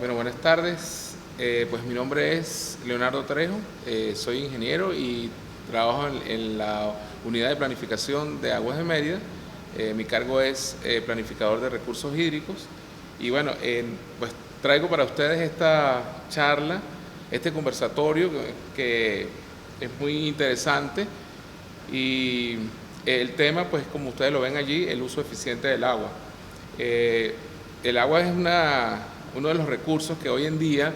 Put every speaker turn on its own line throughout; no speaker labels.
Bueno, buenas tardes. Pues mi nombre es Leonardo Trejo, soy ingeniero y trabajo en la unidad de planificación de Aguas de Mérida. Mi cargo es planificador de recursos hídricos y bueno, pues traigo para ustedes esta charla, este conversatorio que es muy interesante y el tema, pues como ustedes lo ven allí, el uso eficiente del agua. El agua es uno de los recursos que hoy en día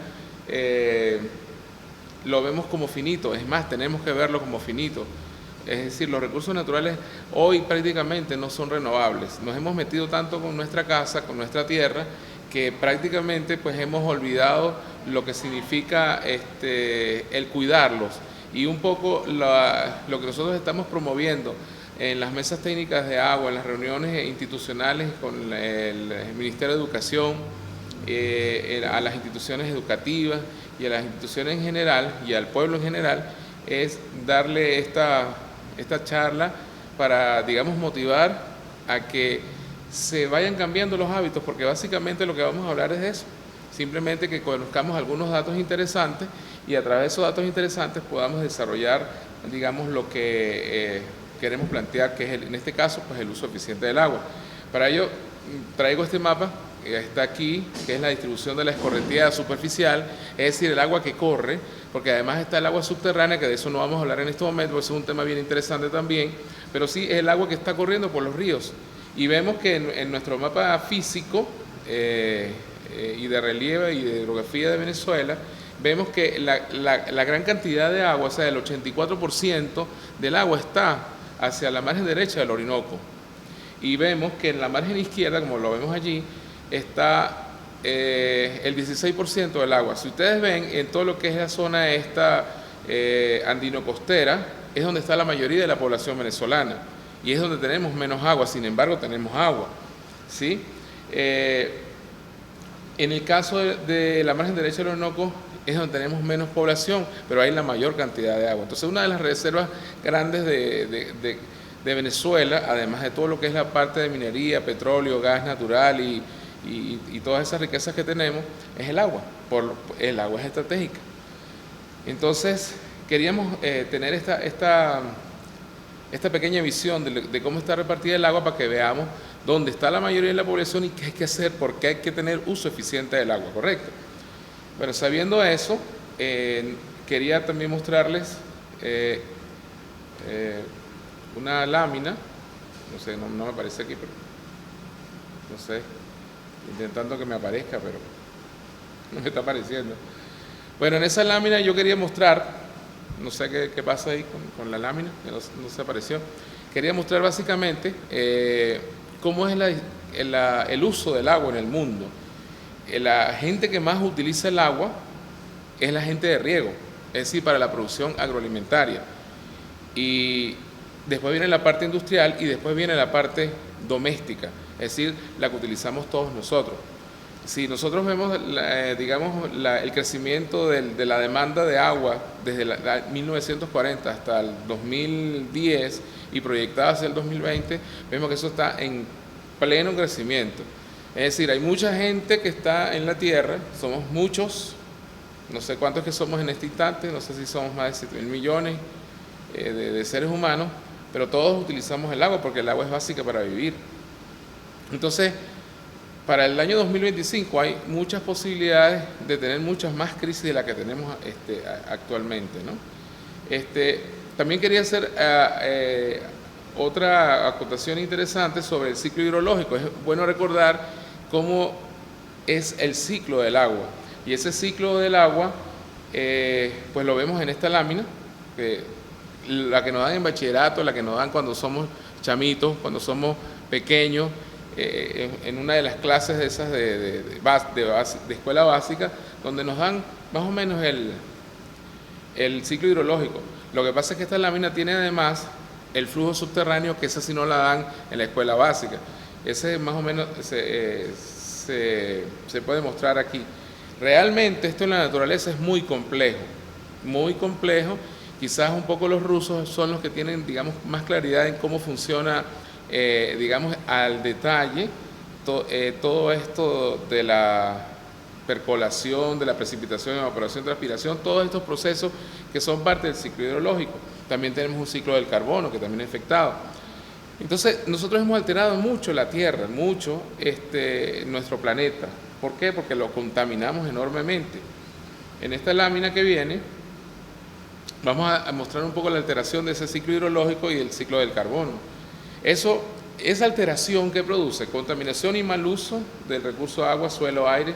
lo vemos como finito, es más, tenemos que verlo como finito. Es decir, los recursos naturales hoy prácticamente no son renovables. Nos hemos metido tanto con nuestra casa, con nuestra tierra, que prácticamente pues hemos olvidado lo que significa el cuidarlos. Y un poco lo que nosotros estamos promoviendo en las mesas técnicas de agua, en las reuniones institucionales con el Ministerio de Educación, a las instituciones educativas y a las instituciones en general y al pueblo en general, es darle esta charla para, digamos, motivar a que se vayan cambiando los hábitos, porque básicamente lo que vamos a hablar es de eso, simplemente que conozcamos algunos datos interesantes y a través de esos datos interesantes podamos desarrollar, digamos, lo que queremos plantear, que es en este caso pues el uso eficiente del agua. Para ello traigo este mapa que está aquí, que es la distribución de la escorrentía superficial, es decir, el agua que corre, porque además está el agua subterránea, que de eso no vamos a hablar en este momento, porque eso es un tema bien interesante también, pero sí es el agua que está corriendo por los ríos. Y vemos que en nuestro mapa físico y de relieve y de hidrografía de Venezuela, vemos que la gran cantidad de agua, o sea, el 84% del agua está hacia la margen derecha del Orinoco. Y vemos que en la margen izquierda, como lo vemos allí, está el 16% del agua. Si ustedes ven, en todo lo que es la zona esta andino-costera, es donde está la mayoría de la población venezolana y es donde tenemos menos agua, sin embargo tenemos agua, ¿sí? En el caso de la margen derecha del Orinoco es donde tenemos menos población, pero hay la mayor cantidad de agua. Entonces, una de las reservas grandes de Venezuela, además de todo lo que es la parte de minería, petróleo, gas natural y todas esas riquezas que tenemos, es el agua. El agua es estratégica. Entonces, queríamos tener esta pequeña visión de cómo está repartida el agua para que veamos dónde está la mayoría de la población y qué hay que hacer, porque hay que tener uso eficiente del agua, ¿correcto? Bueno, sabiendo eso, quería también mostrarles una lámina, no sé, no me aparece aquí, pero no sé, intentando que me aparezca, pero no me está apareciendo. Bueno, en esa lámina yo quería mostrar, no sé qué pasa ahí con la lámina, que no se apareció. Quería mostrar básicamente cómo es el uso del agua en el mundo. La gente que más utiliza el agua es la gente de riego, es decir, para la producción agroalimentaria. Y después viene la parte industrial y después viene la parte doméstica, es decir, la que utilizamos todos nosotros. Si nosotros vemos, el crecimiento de la demanda de agua desde 1940 hasta el 2010 y proyectada hacia el 2020, vemos que eso está en pleno crecimiento. Es decir, hay mucha gente que está en la Tierra, somos muchos, no sé cuántos que somos en este instante, no sé si somos más de 7.000 millones de seres humanos, pero todos utilizamos el agua porque el agua es básica para vivir. Entonces, para el año 2025 hay muchas posibilidades de tener muchas más crisis de las que tenemos actualmente, ¿no? También quería hacer otra acotación interesante sobre el ciclo hidrológico. Es bueno recordar cómo es el ciclo del agua. Y ese ciclo del agua, pues lo vemos en esta lámina, la que nos dan en bachillerato, la que nos dan cuando somos chamitos, cuando somos pequeños, en una de las clases de esas de escuela básica, donde nos dan más o menos el ciclo hidrológico. Lo que pasa es que esta lámina tiene además el flujo subterráneo, que esa sí no la dan en la escuela básica. Ese más o menos se puede mostrar aquí. Realmente esto en la naturaleza es muy complejo, muy complejo. Quizás un poco los rusos son los que tienen, digamos, más claridad en cómo funciona, digamos, al detalle todo esto de la percolación, de la precipitación, evaporación, transpiración, todos estos procesos que son parte del ciclo hidrológico. También tenemos un ciclo del carbono que también es afectado. Entonces, nosotros hemos alterado mucho la Tierra, mucho nuestro planeta. ¿Por qué? Porque lo contaminamos enormemente. En esta lámina que viene, vamos a mostrar un poco la alteración de ese ciclo hidrológico y el ciclo del carbono. Esa alteración que produce contaminación y mal uso del recurso agua, suelo, aire,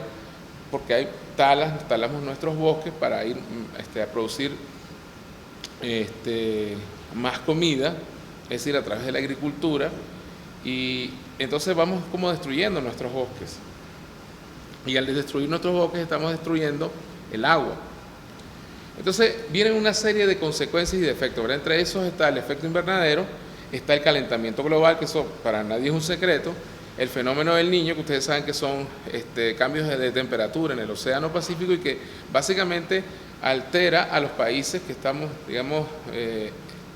porque hay talamos nuestros bosques para ir a producir más comida, es decir, a través de la agricultura, y entonces vamos como destruyendo nuestros bosques. Y al destruir nuestros bosques estamos destruyendo el agua. Entonces vienen una serie de consecuencias y de efectos, ¿verdad? Entre esos está el efecto invernadero, está el calentamiento global, que eso para nadie es un secreto, el fenómeno del Niño, que ustedes saben que son cambios de temperatura en el Océano Pacífico y que básicamente altera a los países que estamos, digamos,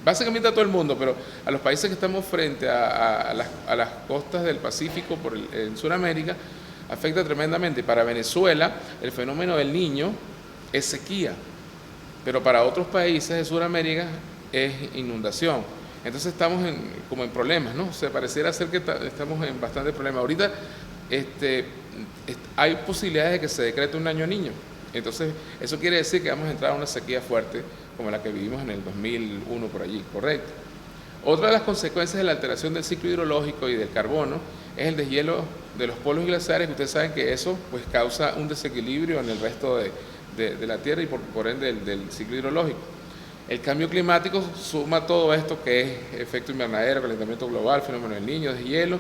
básicamente a todo el mundo, pero a los países que estamos frente a las costas del Pacífico en Sudamérica, afecta tremendamente. Para Venezuela, el fenómeno del Niño es sequía, pero para otros países de Sudamérica es inundación. Entonces estamos como en problemas, ¿no? Se pareciera ser que estamos en bastante problemas. Ahorita hay posibilidades de que se decrete un año niño. Entonces eso quiere decir que vamos a entrar a una sequía fuerte como la que vivimos en el 2001 por allí, ¿correcto? Otra de las consecuencias de la alteración del ciclo hidrológico y del carbono es el deshielo de los polos glaciares, que ustedes saben que eso pues causa un desequilibrio en el resto de la Tierra y por ende del ciclo hidrológico. El cambio climático suma todo esto que es efecto invernadero, calentamiento global, fenómeno del Niño, deshielo,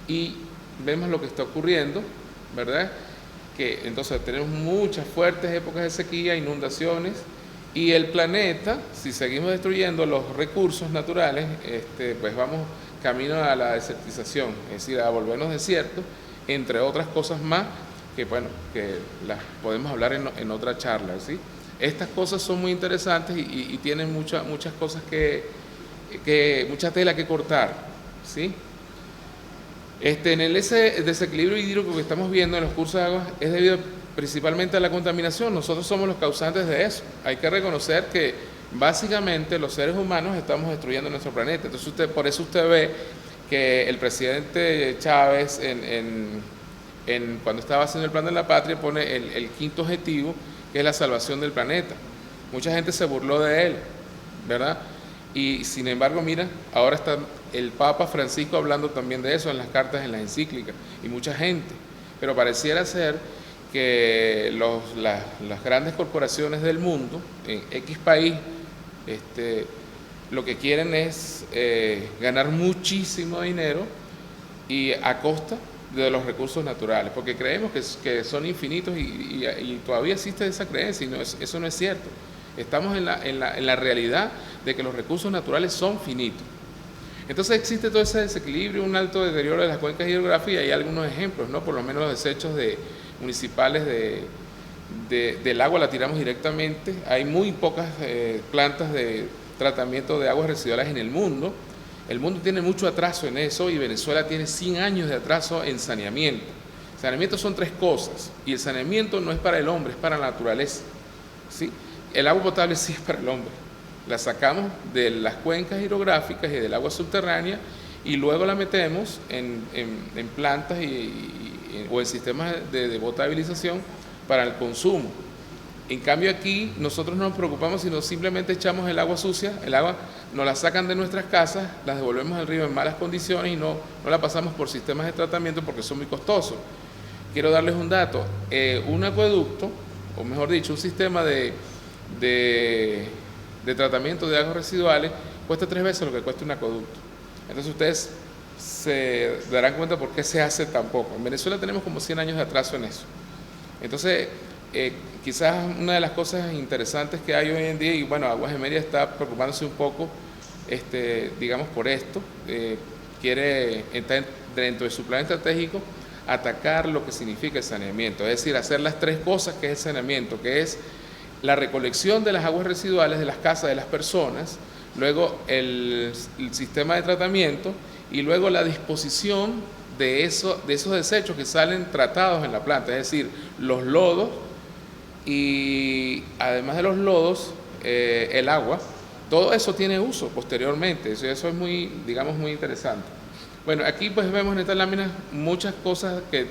y vemos lo que está ocurriendo, ¿verdad? Que entonces tenemos muchas fuertes épocas de sequía, inundaciones, y el planeta, si seguimos destruyendo los recursos naturales, pues vamos camino a la desertización, es decir, a volvernos desiertos, entre otras cosas más que, bueno, que las podemos hablar en otra charla, ¿sí? Estas cosas son muy interesantes y tienen muchas cosas mucha tela que cortar, ¿sí? En ese desequilibrio hídrico que estamos viendo en los cursos de agua es debido principalmente a la contaminación. Nosotros somos los causantes de eso. Hay que reconocer que básicamente los seres humanos estamos destruyendo nuestro planeta. Entonces por eso usted ve que el presidente Chávez cuando estaba haciendo el plan de la patria pone el quinto objetivo, que es la salvación del planeta. Mucha gente se burló de él, ¿verdad? Y sin embargo, mira, ahora está el Papa Francisco hablando también de eso en las cartas, en las encíclicas, y mucha gente. Pero pareciera ser que las grandes corporaciones del mundo, en X país, lo que quieren es ganar muchísimo dinero y a costa de los recursos naturales, porque creemos que son infinitos y todavía existe esa creencia y eso no es cierto. Estamos en la realidad de que los recursos naturales son finitos. Entonces existe todo ese desequilibrio, un alto deterioro de las cuencas hidrográficas, y hay algunos ejemplos, ¿no? Por lo menos los desechos municipales del agua la tiramos directamente. Hay muy pocas plantas de tratamiento de aguas residuales en el mundo. El mundo tiene mucho atraso en eso y Venezuela tiene 100 años de atraso en saneamiento. Saneamiento son 3 cosas y el saneamiento no es para el hombre, es para la naturaleza, ¿sí? El agua potable sí es para el hombre. La sacamos de las cuencas hidrográficas y del agua subterránea y luego la metemos en plantas o en sistemas de potabilización para el consumo. En cambio aquí nosotros no nos preocupamos, sino simplemente echamos el agua sucia, el agua nos la sacan de nuestras casas, las devolvemos al río en malas condiciones y no la pasamos por sistemas de tratamiento porque son muy costosos. quiero darles un dato. Un acueducto, o mejor dicho, un sistema de, de tratamiento de aguas residuales cuesta 3 veces lo que cuesta un acueducto. Entonces ustedes se darán cuenta por qué se hace tan poco. En Venezuela tenemos como 100 años de atraso en eso. Entonces, quizás una de las cosas interesantes que hay hoy en día, y bueno, Aguas de Mérida está preocupándose un poco, digamos, por esto, quiere entrar dentro de su plan estratégico atacar lo que significa el saneamiento, es decir, hacer las 3 cosas que es el saneamiento, que es la recolección de las aguas residuales de las casas de las personas, luego el sistema de tratamiento y luego la disposición de esos desechos que salen tratados en la planta, es decir, los lodos y además de los lodos, el agua. Todo eso tiene uso posteriormente, eso es muy, digamos, muy interesante. Bueno, aquí pues vemos en esta lámina muchas cosas que,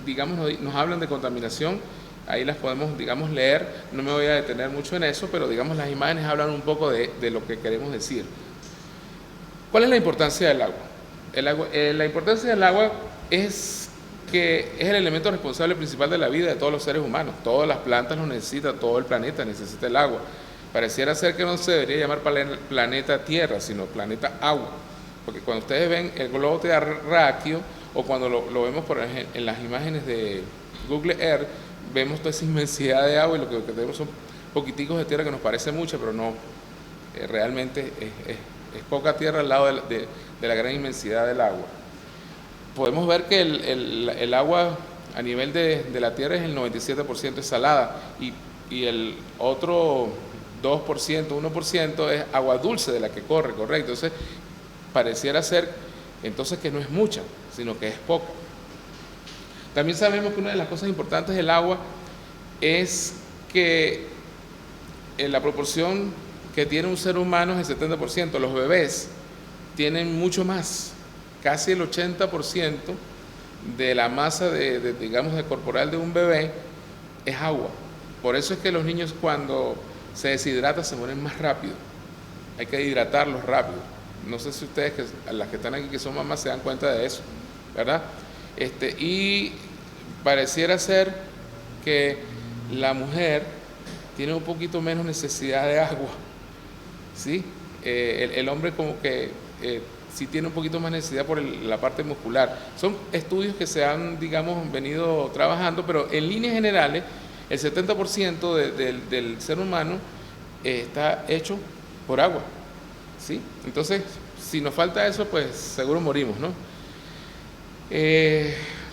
digamos, nos hablan de contaminación. Ahí las podemos, digamos, leer. No me voy a detener mucho en eso, pero, digamos, las imágenes hablan un poco de lo que queremos decir. ¿Cuál es la importancia del agua? La importancia del agua es que es el elemento responsable principal de la vida de todos los seres humanos. Todas las plantas lo necesitan, todo el planeta necesita el agua. Pareciera ser que no se debería llamar planeta Tierra, sino planeta agua. Porque cuando ustedes ven el globo terráqueo o cuando lo vemos por ejemplo, en las imágenes de Google Earth, vemos toda esa inmensidad de agua y lo que tenemos son poquiticos de tierra que nos parece mucho, pero no, realmente es poca tierra al lado de la gran inmensidad del agua. Podemos ver que el agua a nivel de la tierra es el 97% es salada y el otro 2%, 1% es agua dulce de la que corre, correcto. Entonces, pareciera ser entonces que no es mucha, sino que es poca. También sabemos que una de las cosas importantes del agua es que la proporción que tiene un ser humano es el 70%. Los bebés tienen mucho más, casi el 80% de la masa digamos, de corporal de un bebé es agua. Por eso es que los niños cuando se deshidratan se mueren más rápido. Hay que hidratarlos rápido. No sé si ustedes, las que están aquí que son mamás, se dan cuenta de eso, ¿verdad? Y pareciera ser que la mujer tiene un poquito menos necesidad de agua, ¿sí? El hombre como que sí tiene un poquito más necesidad por la parte muscular. Son estudios que se han, digamos, venido trabajando, pero en líneas generales, el 70% del ser humano está hecho por agua, ¿sí? Entonces, si nos falta eso, pues seguro morimos, ¿no?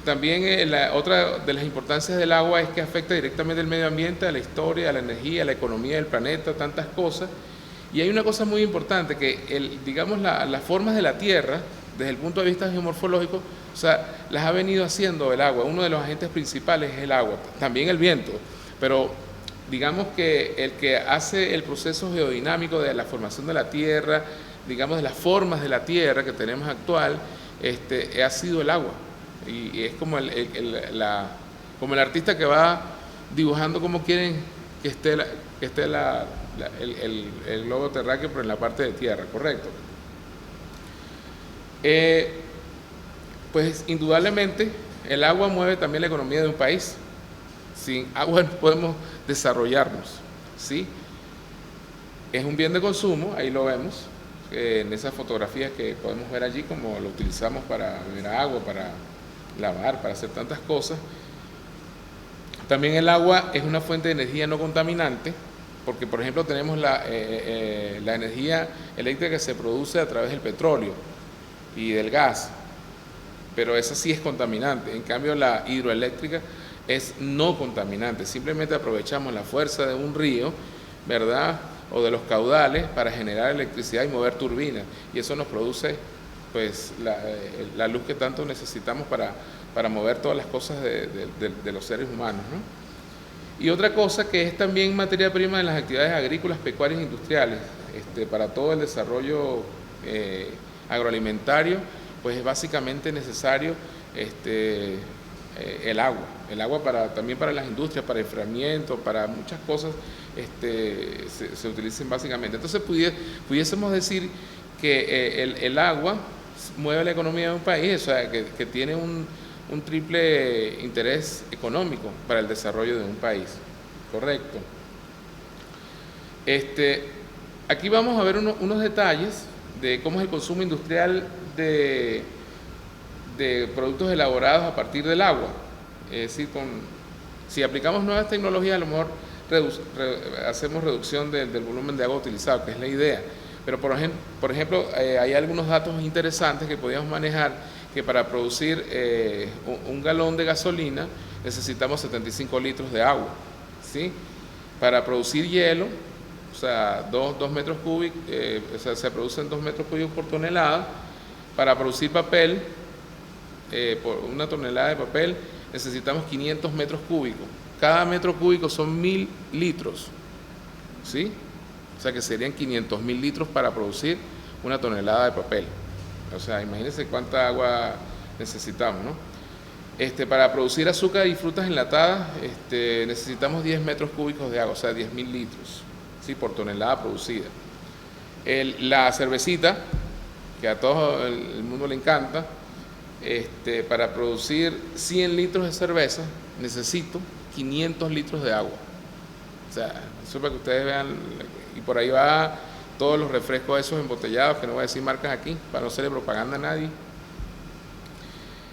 También otra de las importancias del agua es que afecta directamente al medio ambiente, a la historia, a la energía, a la economía del planeta, tantas cosas. Y hay una cosa muy importante, que digamos las formas de la Tierra, desde el punto de vista geomorfológico, o sea, las ha venido haciendo el agua. Uno de los agentes principales es el agua, también el viento, pero digamos que el que hace el proceso geodinámico de la formación de la Tierra, digamos de las formas de la Tierra que tenemos actual, ha sido el agua. Y es como como el artista que va dibujando cómo quieren que esté el globo terráqueo, pero en la parte de tierra, ¿correcto? Pues indudablemente el agua mueve también la economía de un país. Sin agua no podemos desarrollarnos, ¿sí? Es un bien de consumo, ahí lo vemos, en esas fotografías que podemos ver allí, como lo utilizamos para beber agua, para lavar, para hacer tantas cosas. También el agua es una fuente de energía no contaminante, porque por ejemplo tenemos la energía eléctrica que se produce a través del petróleo y del gas, pero esa sí es contaminante. En cambio la hidroeléctrica es no contaminante, simplemente aprovechamos la fuerza de un río, ¿verdad?, o de los caudales para generar electricidad y mover turbinas, y eso nos produce pues la luz que tanto necesitamos para mover todas las cosas de los seres humanos, ¿no? Y otra cosa que es también materia prima de las actividades agrícolas, pecuarias e industriales, para todo el desarrollo agroalimentario, pues es básicamente necesario el agua también para las industrias, para enfriamiento, para muchas cosas se utilizan básicamente. Entonces pudiésemos decir que el agua mueve la economía de un país, o sea, que tiene un triple interés económico para el desarrollo de un país. Correcto. Aquí vamos a ver unos detalles de cómo es el consumo industrial de productos elaborados a partir del agua. Es decir, si aplicamos nuevas tecnologías, a lo mejor hacemos reducción del volumen de agua utilizado, que es la idea. Pero por ejemplo, hay algunos datos interesantes que podíamos manejar, que para producir un galón de gasolina necesitamos 75 litros de agua, ¿sí? Para producir hielo, o sea, 2 metros cúbicos, se producen 2 metros cúbicos por tonelada. Para producir papel, por una tonelada de papel, necesitamos 500 metros cúbicos. Cada metro cúbico son 1000 litros, ¿sí? O sea que serían 500.000 litros para producir una tonelada de papel. O sea, imagínense cuánta agua necesitamos, ¿no? Para producir azúcar y frutas enlatadas, necesitamos 10 metros cúbicos de agua, o sea, 10.000 litros, ¿sí? Por tonelada producida. La cervecita, que a todo el mundo le encanta, para producir 100 litros de cerveza necesito 500 litros de agua. O sea, eso para que ustedes vean, y por ahí va todos los refrescos esos embotellados, que no voy a decir marcas aquí, para no hacerle propaganda a nadie.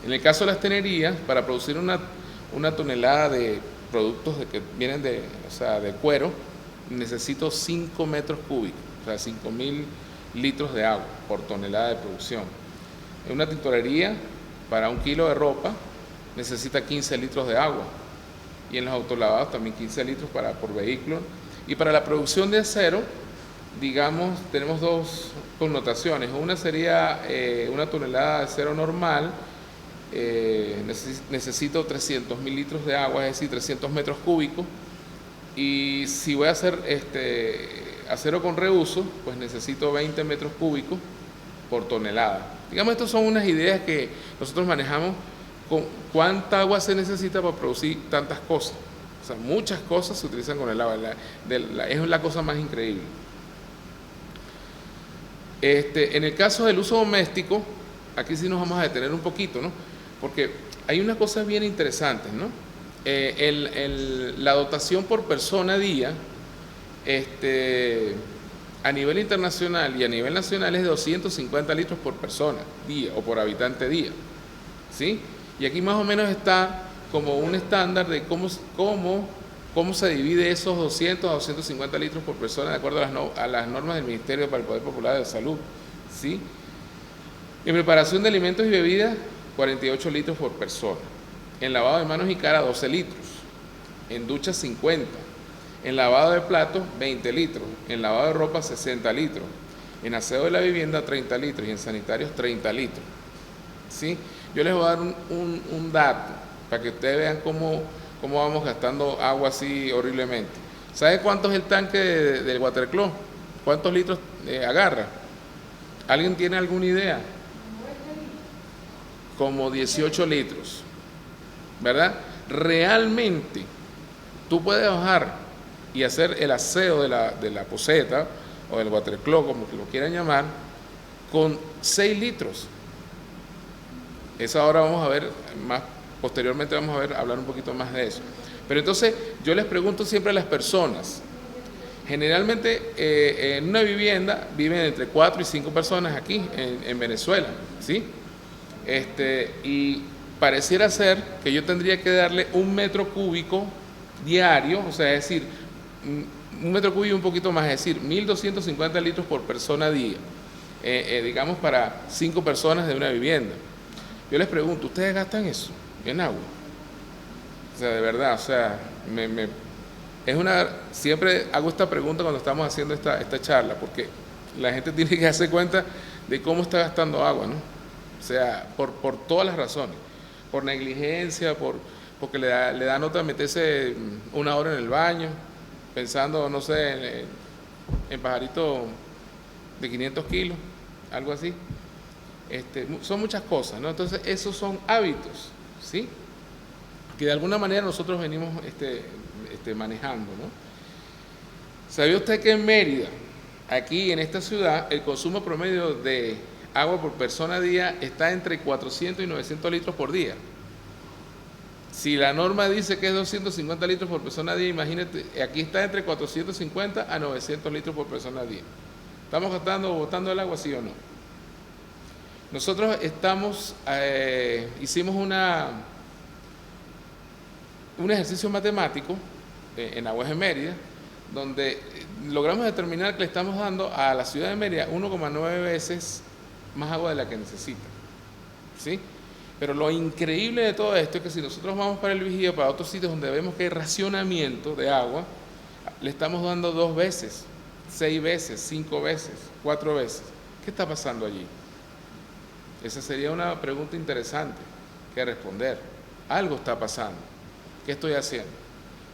En el caso de las tenerías, para producir una tonelada de productos que vienen de cuero, necesito 5 metros cúbicos, o sea, 5.000 litros de agua por tonelada de producción. En una tintorería, para 1 kilo de ropa, necesita 15 litros de agua. Y en los autolavados también 15 litros por vehículo. Y para la producción de acero, digamos, tenemos dos connotaciones. Una sería una tonelada de acero normal, necesito 300.000 litros de agua, es decir, 300 metros cúbicos. Y si voy a hacer acero con reuso, pues necesito 20 metros cúbicos por tonelada. Digamos, estas son unas ideas que nosotros manejamos con cuánta agua se necesita para producir tantas cosas. O sea, muchas cosas se utilizan con el agua. Es la cosa más increíble. En el caso del uso doméstico, aquí sí nos vamos a detener un poquito, ¿no? Porque hay unas cosas bien interesantes, ¿no? La dotación por persona día, a nivel internacional y a nivel nacional es de 250 litros por persona día o por habitante día, ¿sí? Y aquí más o menos está como un estándar de cómo se divide esos 200 a 250 litros por persona de acuerdo a las normas del Ministerio para el Poder Popular de Salud, ¿sí? En preparación de alimentos y bebidas, 48 litros por persona. En lavado de manos y cara, 12 litros. En ducha, 50. En lavado de platos, 20 litros. En lavado de ropa, 60 litros. En aseo de la vivienda, 30 litros. Y en sanitarios, 30 litros. ¿Sí? Yo les voy a dar un dato para que ustedes vean cómo vamos gastando agua así horriblemente. ¿Sabe cuánto es el tanque del Waterclaw? ¿Cuántos litros agarra? ¿Alguien tiene alguna idea? Como 18 litros. ¿Verdad? Realmente tú puedes bajar y hacer el aseo de la poceta o del Waterclaw, como que lo quieran llamar, con 6 litros. Eso ahora vamos a ver más, posteriormente vamos a hablar un poquito más de eso. Pero entonces yo les pregunto siempre a las personas, generalmente en una vivienda viven entre 4 y 5 personas aquí en Venezuela, ¿sí? Y pareciera ser que yo tendría que darle 1 metro cúbico diario, o sea, es decir, 1 metro cúbico y un poquito más, es decir, 1.250 litros por persona día, digamos para 5 personas de una vivienda. Yo les pregunto, ¿ustedes gastan eso en agua? O sea, de verdad, o sea, siempre hago esta pregunta cuando estamos haciendo esta charla, porque la gente tiene que darse cuenta de cómo está gastando agua, ¿no? O sea, por todas las razones, por negligencia, porque le da nota meterse 1 hora en el baño, pensando, no sé, en pajarito de 500 kilos, algo así. Son muchas cosas, ¿no? Entonces, esos son hábitos, ¿sí? Que de alguna manera nosotros venimos manejando, ¿no? ¿Sabía usted que en Mérida, aquí en esta ciudad, el consumo promedio de agua por persona día está entre 400 y 900 litros por día? Si la norma dice que es 250 litros por persona día, imagínate, aquí está entre 450 a 900 litros por persona día. ¿Estamos gastando o botando el agua, sí o no? Nosotros hicimos un ejercicio matemático en Aguas de Mérida, donde logramos determinar que le estamos dando a la ciudad de Mérida 1,9 veces más agua de la que necesita, ¿sí? Pero lo increíble de todo esto es que si nosotros vamos para el Vigía, para otros sitios donde vemos que hay racionamiento de agua, le estamos dando 2 veces, 6 veces, 5 veces, 4 veces. ¿Qué está pasando allí? Esa sería una pregunta interesante que responder. Algo está pasando. ¿Qué estoy haciendo?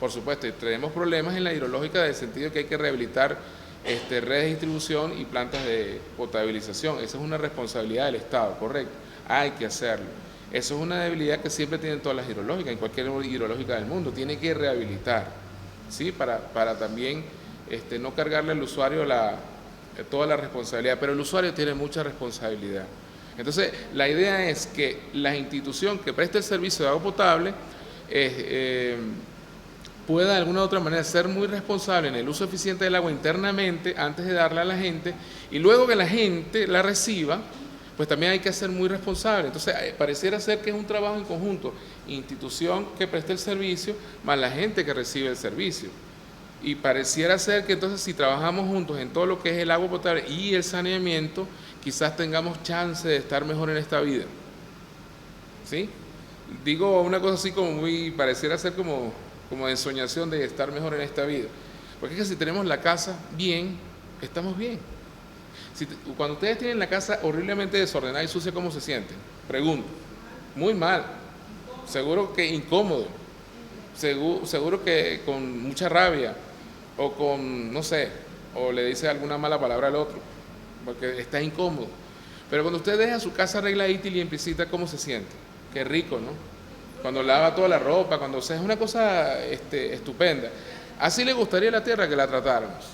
Por supuesto, tenemos problemas en la hidrológica, en el sentido que hay que rehabilitar redes de distribución y plantas de potabilización. Esa es una responsabilidad del Estado, correcto. Hay que hacerlo. Eso es una debilidad que siempre tienen todas las hidrológicas, en cualquier hidrológica del mundo. Tiene que rehabilitar, ¿sí? Para también no cargarle al usuario toda la responsabilidad. Pero el usuario tiene mucha responsabilidad. Entonces, la idea es que la institución que presta el servicio de agua potable pueda de alguna u otra manera ser muy responsable en el uso eficiente del agua internamente antes de darla a la gente, y luego que la gente la reciba, pues también hay que ser muy responsable. Entonces, pareciera ser que es un trabajo en conjunto, institución que presta el servicio más la gente que recibe el servicio. Y pareciera ser que entonces, si trabajamos juntos en todo lo que es el agua potable y el saneamiento, quizás tengamos chance de estar mejor en esta vida. ¿Sí? Digo una cosa así como pareciera ser como de ensoñación de estar mejor en esta vida. Porque es que si tenemos la casa bien, estamos bien. Cuando ustedes tienen la casa horriblemente desordenada y sucia, ¿cómo se sienten? Pregunto. Muy mal. Seguro que incómodo. Seguro que con mucha rabia. O con, no sé, o le dice alguna mala palabra al otro. Porque está incómodo. Pero cuando usted deja su casa arregladita y limpiecita, ¿cómo se siente? Qué rico, ¿no? Cuando lava toda la ropa, es una cosa estupenda. Así le gustaría a la tierra que la tratáramos.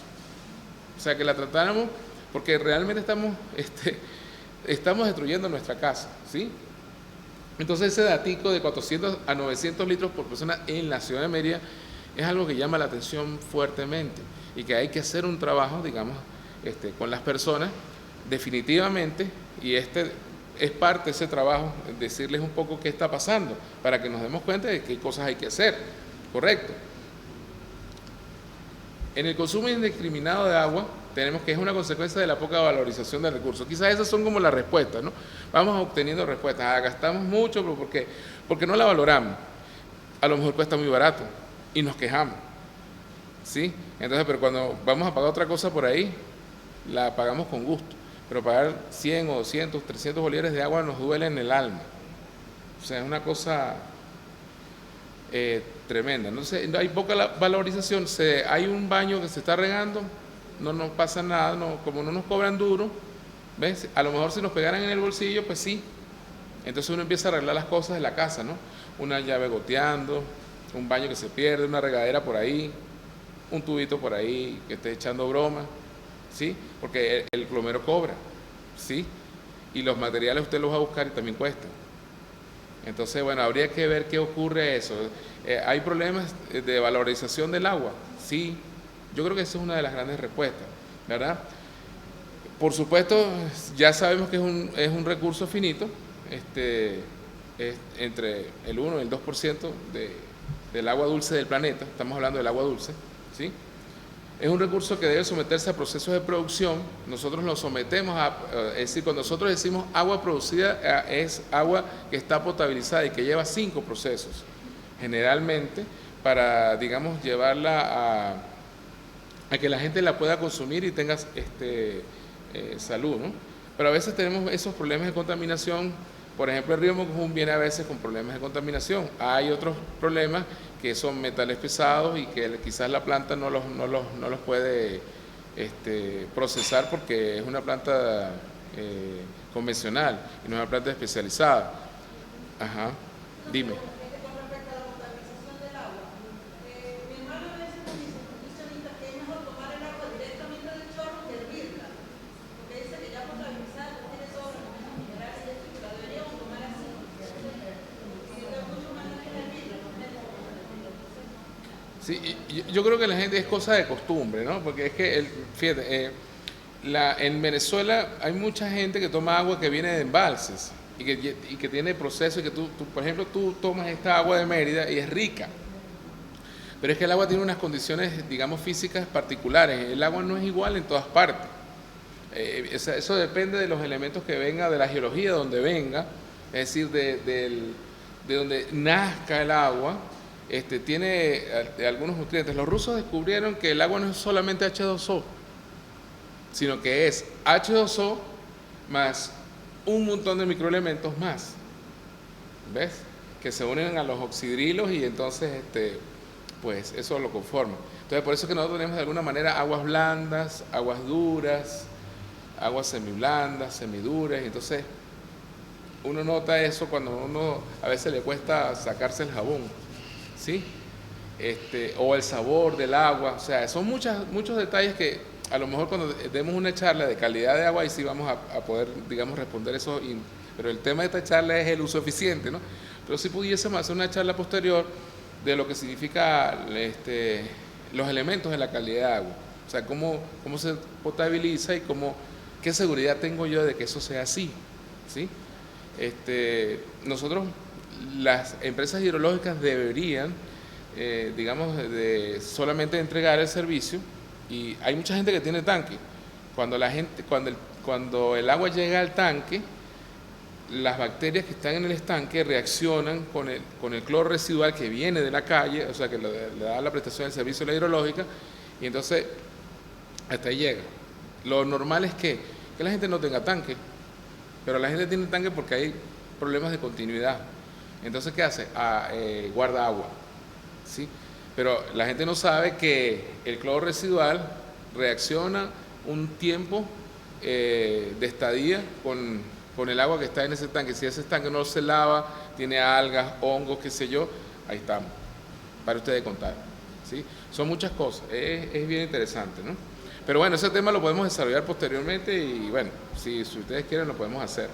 O sea, que la tratáramos, porque realmente estamos destruyendo nuestra casa, ¿sí? Entonces ese datico de 400 a 900 litros por persona en la ciudad de Mérida es algo que llama la atención fuertemente y que hay que hacer un trabajo, digamos, con las personas definitivamente, y es parte de ese trabajo, decirles un poco qué está pasando, para que nos demos cuenta de qué cosas hay que hacer, ¿correcto? En el consumo indiscriminado de agua, tenemos que es una consecuencia de la poca valorización del recurso. Quizás esas son como las respuestas, ¿no? Vamos obteniendo respuestas. gastamos mucho, pero ¿por qué? Porque no la valoramos. A lo mejor cuesta muy barato y nos quejamos, ¿sí? Entonces, pero cuando vamos a pagar otra cosa por ahí, la pagamos con gusto. Pero pagar 100 o 200, 300 bolívares de agua nos duele en el alma. O sea, es una cosa tremenda. Entonces, hay poca valorización. Hay un baño que se está regando, no nos pasa nada, como no nos cobran duro, ¿ves? A lo mejor si nos pegaran en el bolsillo, pues sí. Entonces uno empieza a arreglar las cosas de la casa, ¿no? Una llave goteando, un baño que se pierde, una regadera por ahí, un tubito por ahí que esté echando broma, ¿sí? Porque el plomero cobra, ¿sí? Y los materiales usted los va a buscar y también cuestan. Entonces, bueno, habría que ver qué ocurre eso. ¿Hay problemas de valorización del agua? Sí, yo creo que esa es una de las grandes respuestas, ¿verdad? Por supuesto, ya sabemos que es un recurso finito, es entre el 1 y el 2% del agua dulce del planeta, estamos hablando del agua dulce, ¿sí? Es un recurso que debe someterse a procesos de producción. Nosotros lo sometemos es decir, cuando nosotros decimos agua producida, es agua que está potabilizada y que lleva 5 procesos, generalmente, para, digamos, llevarla a que la gente la pueda consumir y tenga salud, ¿no? Pero a veces tenemos esos problemas de contaminación. Por ejemplo, el río Mocujún viene a veces con problemas de contaminación. Hay otros problemas que son metales pesados y que quizás la planta no los puede procesar porque es una planta convencional y no es una planta especializada. Ajá, dime. Sí, y yo creo que la gente es cosa de costumbre, ¿no? Porque es que, fíjate, en Venezuela hay mucha gente que toma agua que viene de embalses y que tiene proceso y que por ejemplo, tú tomas esta agua de Mérida y es rica. Pero es que el agua tiene unas condiciones, digamos, físicas particulares. El agua no es igual en todas partes. Eso depende de los elementos que venga, de la geología de donde venga, es decir, de donde nazca el agua. Tiene algunos nutrientes. Los rusos descubrieron que el agua no es solamente H2O, sino que es H2O más un montón de microelementos más. ¿Ves? Que se unen a los oxidrilos y entonces pues eso lo conforma. Entonces por eso es que nosotros tenemos de alguna manera aguas blandas, aguas duras, aguas semiblandas, semiduras, y entonces uno nota eso cuando uno a veces le cuesta sacarse el jabón, ¿sí? O el sabor del agua, o sea, son muchos detalles que a lo mejor cuando demos una charla de calidad de agua, ahí sí vamos a poder, digamos, responder eso, pero el tema de esta charla es el uso eficiente, ¿no? Pero si pudiésemos hacer una charla posterior de lo que significa los elementos de la calidad de agua, o sea, cómo se potabiliza y qué seguridad tengo yo de que eso sea así, ¿sí? Nosotros, las empresas hidrológicas deberían, digamos, solamente entregar el servicio, y hay mucha gente que tiene tanque. Cuando el agua llega al tanque, las bacterias que están en el estanque reaccionan con el cloro residual que viene de la calle, o sea, que le da la prestación del servicio de la hidrológica, y entonces hasta ahí llega. Lo normal es que la gente no tenga tanque, pero la gente tiene tanque porque hay problemas de continuidad. Entonces, ¿qué hace? Guarda agua, ¿sí? Pero la gente no sabe que el cloro residual reacciona un tiempo de estadía con el agua que está en ese tanque. Si ese tanque no se lava, tiene algas, hongos, qué sé yo, ahí estamos, para ustedes contar, ¿sí? Son muchas cosas, es bien interesante, ¿no? Pero bueno, ese tema lo podemos desarrollar posteriormente y bueno, si ustedes quieren lo podemos hacer.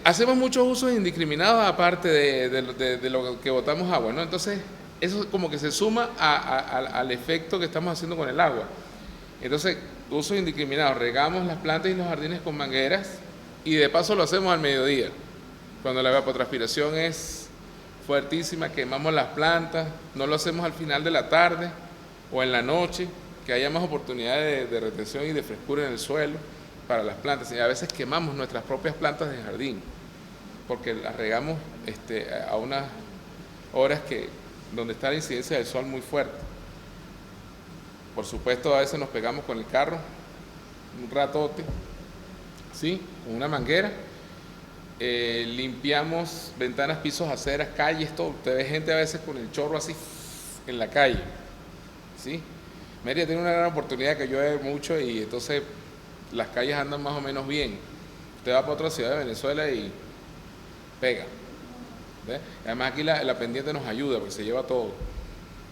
Hacemos muchos usos indiscriminados aparte de lo que botamos agua, ¿no? Entonces, eso como que se suma al efecto que estamos haciendo con el agua. Entonces, usos indiscriminados, regamos las plantas y los jardines con mangueras y de paso lo hacemos al mediodía, cuando la evapotranspiración es fuertísima, quemamos las plantas, no lo hacemos al final de la tarde o en la noche, que haya más oportunidades de retención y de frescura en el suelo para las plantas. Y a veces quemamos nuestras propias plantas de jardín, porque las regamos a unas horas donde está la incidencia del sol muy fuerte. Por supuesto, a veces nos pegamos con el carro un ratote, ¿sí? Con una manguera. Limpiamos ventanas, pisos, aceras, calles, todo. Usted ve gente a veces con el chorro así en la calle, ¿sí? Mérida tiene una gran oportunidad que llueve mucho y entonces las calles andan más o menos bien. Usted va para otra ciudad de Venezuela y pega, ¿ve? Además aquí la pendiente nos ayuda porque se lleva todo.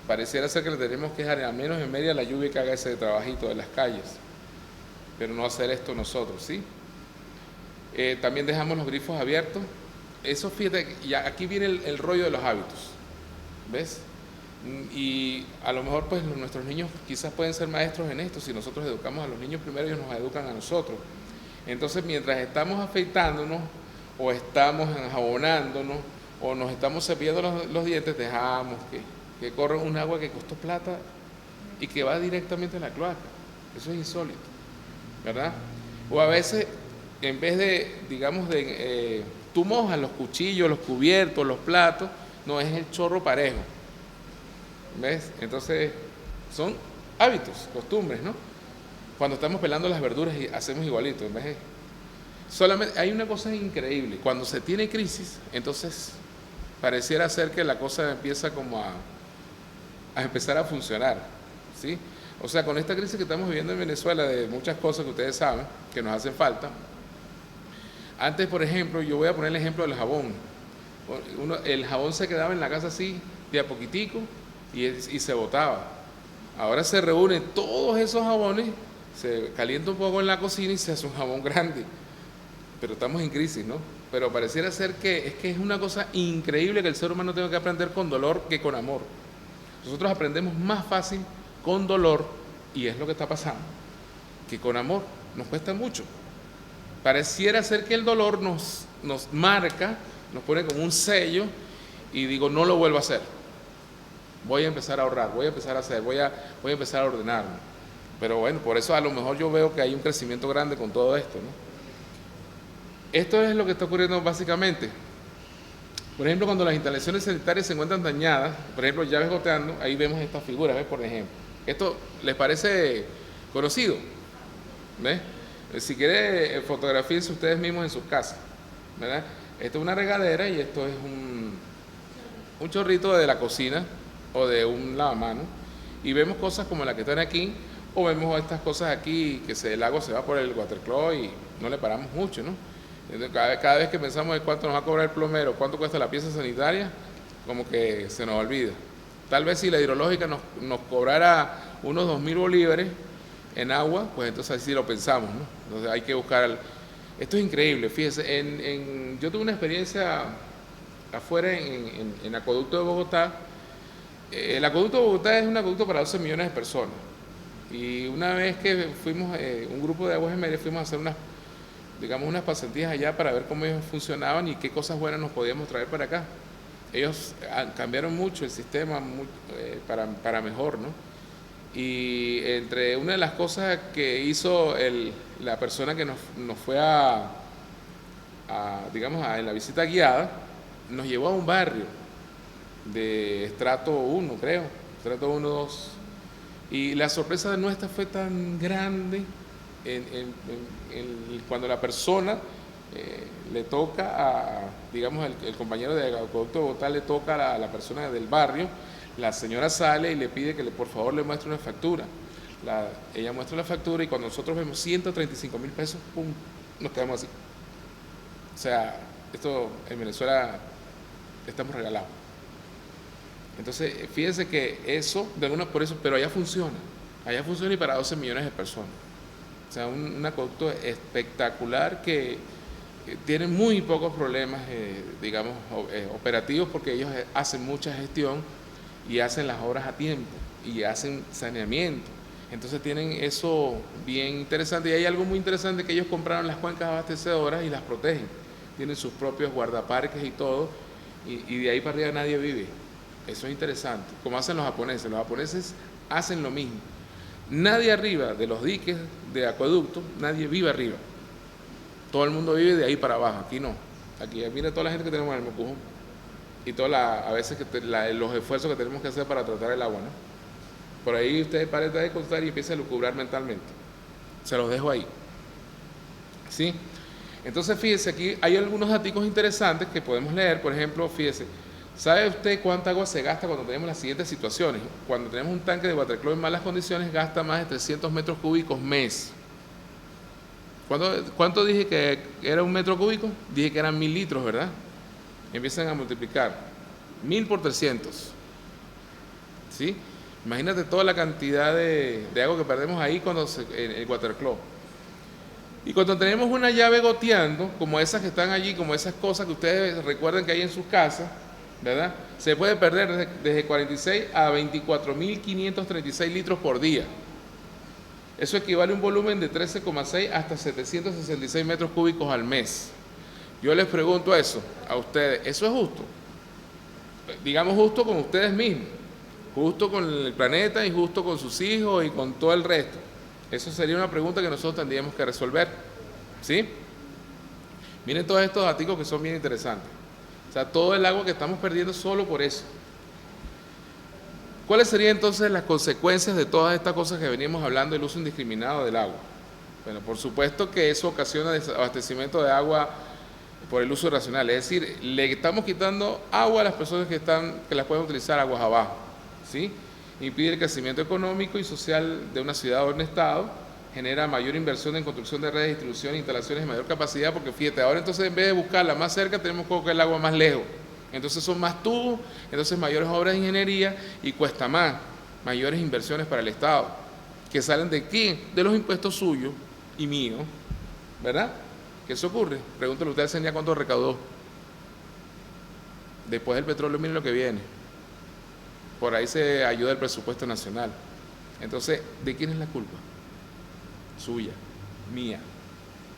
Pareciera ser que le tenemos que dejar al menos en Mérida la lluvia que haga ese trabajito de las calles, pero no hacer esto nosotros, ¿sí? También dejamos los grifos abiertos. Eso, fíjate, y aquí viene el rollo de los hábitos, ¿ves? Y a lo mejor pues nuestros niños quizás pueden ser maestros en esto. Si nosotros educamos a los niños primero, ellos nos educan a nosotros. Entonces, mientras estamos afeitándonos o estamos enjabonándonos o nos estamos cepillando los dientes, dejamos que corra un agua que costó plata y que va directamente a la cloaca. Eso es insólito, ¿verdad? O a veces, en vez de, digamos, tú mojas los cuchillos, los cubiertos, los platos, no es el chorro parejo, ¿ves? Entonces, son hábitos, costumbres, ¿no? Cuando estamos pelando las verduras y hacemos igualito, en vez de... Solamente hay una cosa increíble, cuando se tiene crisis, entonces pareciera ser que la cosa empieza como a empezar a funcionar, ¿sí? O sea, con esta crisis que estamos viviendo en Venezuela, de muchas cosas que ustedes saben, que nos hacen falta. Antes, por ejemplo, yo voy a poner el ejemplo del jabón. El jabón se quedaba en la casa así, de a poquitico, y se botaba. Ahora se reúnen todos esos jabones, se calienta un poco en la cocina y se hace un jabón grande. Pero estamos en crisis, ¿no? Pero pareciera ser que es una cosa increíble que el ser humano tenga que aprender con dolor que con amor. Nosotros aprendemos más fácil con dolor, y es lo que está pasando, que con amor. Nos cuesta mucho. Pareciera ser que el dolor nos marca, nos pone como un sello, y digo, no lo vuelvo a hacer. Voy a empezar a ahorrar, voy a empezar a hacer, voy a empezar a ordenarme. Pero bueno, por eso a lo mejor yo veo que hay un crecimiento grande con todo esto, ¿no? Esto es lo que está ocurriendo básicamente. Por ejemplo, cuando las instalaciones sanitarias se encuentran dañadas, por ejemplo, llaves goteando, ahí vemos esta figura, ¿ves? Por ejemplo. ¿Esto les parece conocido? ¿Ves? Si quieren, fotografíense ustedes mismos en sus casas, ¿verdad? Esto es una regadera y esto es un chorrito de la cocina o de un lavamanos. Y vemos cosas como la que están aquí, o vemos estas cosas aquí, que el agua se va por el watercloak y no le paramos mucho, ¿no? Entonces, cada vez que pensamos en cuánto nos va a cobrar el plomero, cuánto cuesta la pieza sanitaria, como que se nos olvida. Tal vez si la hidrológica nos cobrara unos 2.000 bolívares en agua, pues entonces así lo pensamos, ¿no? Entonces hay que buscar... Esto es increíble, fíjese, yo tuve una experiencia afuera en Acueducto de Bogotá. El Acueducto de Bogotá es un acueducto para 12 millones de personas. Y una vez que fuimos, un grupo de Aguas Gemelas, fuimos a hacer unas pasantías allá para ver cómo ellos funcionaban y qué cosas buenas nos podíamos traer para acá. Ellos cambiaron mucho el sistema para mejor, ¿no? Y entre una de las cosas que hizo la persona que nos fue en la visita guiada, nos llevó a un barrio de estrato 1, creo, estrato 1, 2. Y la sorpresa nuestra fue tan grande cuando la persona le toca el compañero de Acueducto de Bogotá le toca a la persona del barrio, la señora sale y le pide que por favor le muestre una factura. Ella muestra la factura y cuando nosotros vemos 135.000 pesos, ¡pum!, nos quedamos así. O sea, esto en Venezuela estamos regalados. Entonces, fíjense que eso, por eso, pero allá funciona y para 12 millones de personas. O sea, un acueducto espectacular que tiene muy pocos problemas, operativos, porque ellos hacen mucha gestión y hacen las obras a tiempo y hacen saneamiento. Entonces tienen eso bien interesante. Y hay algo muy interesante, que ellos compraron las cuencas abastecedoras y las protegen. Tienen sus propios guardaparques y todo, y de ahí para arriba nadie vive. Eso es interesante, como hacen los japoneses. Los japoneses hacen lo mismo. Nadie arriba de los diques de acueducto, nadie vive arriba. Todo el mundo vive de ahí para abajo. Aquí no. Aquí mira toda la gente que tenemos en el Mocujón y a veces los esfuerzos que tenemos que hacer para tratar el agua, ¿no? Por ahí ustedes paren de contar y empiecen a lucubrar mentalmente. Se los dejo ahí. ¿Sí? Entonces, fíjese, aquí hay algunos datos interesantes que podemos leer. Por ejemplo, fíjese, ¿sabe usted cuánta agua se gasta cuando tenemos las siguientes situaciones? Cuando tenemos un tanque de watercloak en malas condiciones, gasta más de 300 metros cúbicos mes. ¿Cuánto dije que era un metro cúbico? Dije que eran 1.000 litros, ¿verdad? Empiezan a multiplicar. 1.000 por 300. ¿Sí? Imagínate toda la cantidad de agua que perdemos ahí en el watercloak. Y cuando tenemos una llave goteando, como esas que están allí, como esas cosas que ustedes recuerdan que hay en sus casas, ¿verdad? Se puede perder desde 46 a 24.536 litros por día. Eso equivale a un volumen de 13,6 hasta 766 metros cúbicos al mes. Yo les pregunto eso a ustedes, ¿eso es justo? Digamos justo con ustedes mismos, justo con el planeta y justo con sus hijos y con todo el resto. Eso sería una pregunta que nosotros tendríamos que resolver, ¿sí? Miren todos estos datos que son bien interesantes. O sea, todo el agua que estamos perdiendo solo por eso. ¿Cuáles serían entonces las consecuencias de todas estas cosas que veníamos hablando del uso indiscriminado del agua? Bueno, por supuesto que eso ocasiona desabastecimiento de agua por el uso irracional. Es decir, le estamos quitando agua a las personas que las pueden utilizar aguas abajo, ¿sí? Impide el crecimiento económico y social de una ciudad o un estado, genera mayor inversión en construcción de redes de distribución e instalaciones de mayor capacidad, porque fíjate, ahora entonces en vez de buscarla más cerca, tenemos que buscar el agua más lejos. Entonces son más tubos, entonces mayores obras de ingeniería y cuesta más, mayores inversiones para el Estado, que salen de quién, de los impuestos suyos y míos, ¿verdad? ¿Qué eso ocurre? Pregúntale usted al CENIA cuánto recaudó. Después del petróleo, miren lo que viene. Por ahí se ayuda el presupuesto nacional. Entonces, ¿de quién es la culpa? Suya, mía,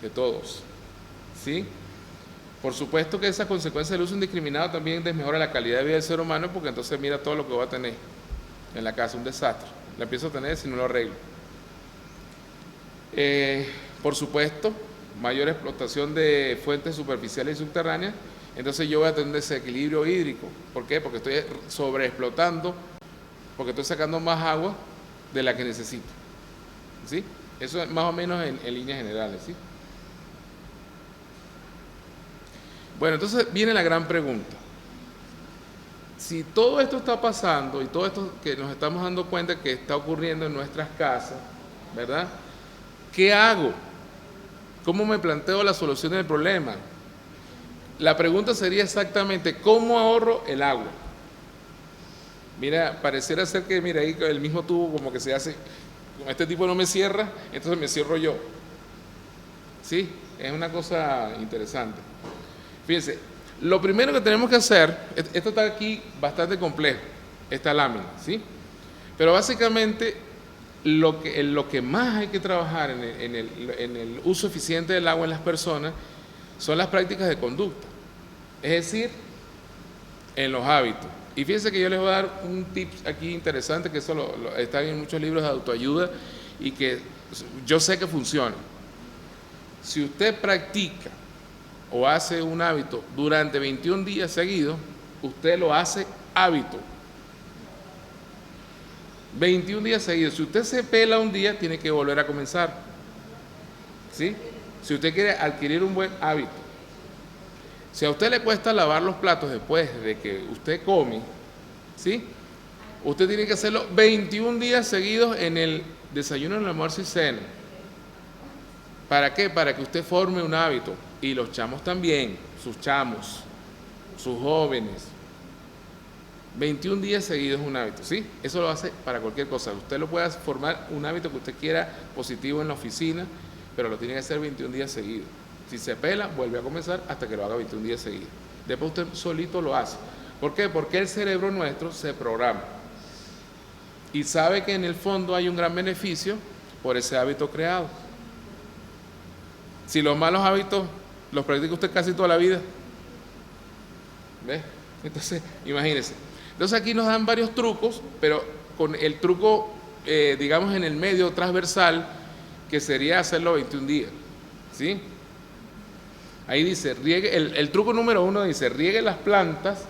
de todos. ¿Sí? Por supuesto que esa consecuencia del uso indiscriminado también desmejora la calidad de vida del ser humano, porque entonces mira todo lo que va a tener en la casa, un desastre. La empiezo a tener si no lo arreglo. Por supuesto, mayor explotación de fuentes superficiales y subterráneas, entonces yo voy a tener un desequilibrio hídrico. ¿Por qué? Porque estoy sobreexplotando, porque estoy sacando más agua de la que necesito. ¿Sí? Eso es más o menos en líneas generales. ¿Sí? Bueno, entonces viene la gran pregunta. Si todo esto está pasando y todo esto que nos estamos dando cuenta que está ocurriendo en nuestras casas, ¿verdad? ¿Qué hago? ¿Cómo me planteo la solución del problema? La pregunta sería exactamente, ¿cómo ahorro el agua? Mira, pareciera ser que, mira, ahí el mismo tubo como que se hace, como este tipo no me cierra, entonces me cierro yo. Sí, es una cosa interesante. Fíjense, lo primero que tenemos que hacer, esto está aquí bastante complejo, esta lámina, ¿sí? Pero básicamente lo que más hay que trabajar en el uso eficiente del agua en las personas son las prácticas de conducta, es decir, en los hábitos. Y fíjense que yo les voy a dar un tip aquí interesante, que eso está en muchos libros de autoayuda y que yo sé que funciona. Si usted practica o hace un hábito durante 21 días seguidos, usted lo hace hábito. 21 días seguidos. Si usted se pela un día, tiene que volver a comenzar. ¿Sí? Si usted quiere adquirir un buen hábito. Si a usted le cuesta lavar los platos después de que usted come, ¿sí? Usted tiene que hacerlo 21 días seguidos en el desayuno, en el almuerzo y cena. ¿Para qué? Para que usted forme un hábito. Y los chamos también, sus chamos, sus jóvenes. 21 días seguidos es un hábito, ¿sí? Eso lo hace para cualquier cosa. Usted lo puede formar un hábito que usted quiera positivo en la oficina, pero lo tiene que hacer 21 días seguidos. Si se pela, vuelve a comenzar hasta que lo haga 21 días seguidos. Después usted solito lo hace. ¿Por qué? Porque el cerebro nuestro se programa y sabe que en el fondo hay un gran beneficio por ese hábito creado. Si los malos hábitos los practica usted casi toda la vida, ¿ves? Entonces, imagínense. Entonces aquí nos dan varios trucos, pero con el truco, digamos, en el medio transversal, que sería hacerlo 21 días, ¿sí? Ahí dice, el truco número 1 dice, riegue las plantas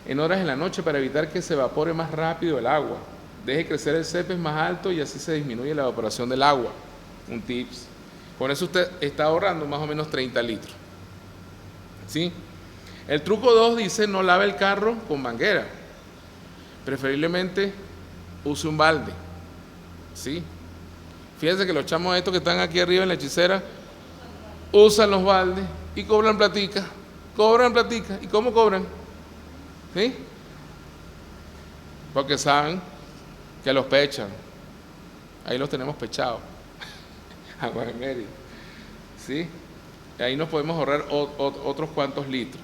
en horas de la noche para evitar que se evapore más rápido el agua. Deje crecer el césped más alto y así se disminuye la evaporación del agua. Un tips. Con eso usted está ahorrando más o menos 30 litros. ¿Sí? El truco 2 dice, no lave el carro con manguera. Preferiblemente use un balde. ¿Sí? Fíjense que los chamos estos que están aquí arriba en la hechicera usan los baldes y cobran platica. Cobran platica. ¿Y cómo cobran? ¿Sí? Porque saben que los pechan. Ahí los tenemos pechados. Agua de Mérida. ¿Sí? Ahí nos podemos ahorrar otros cuantos litros.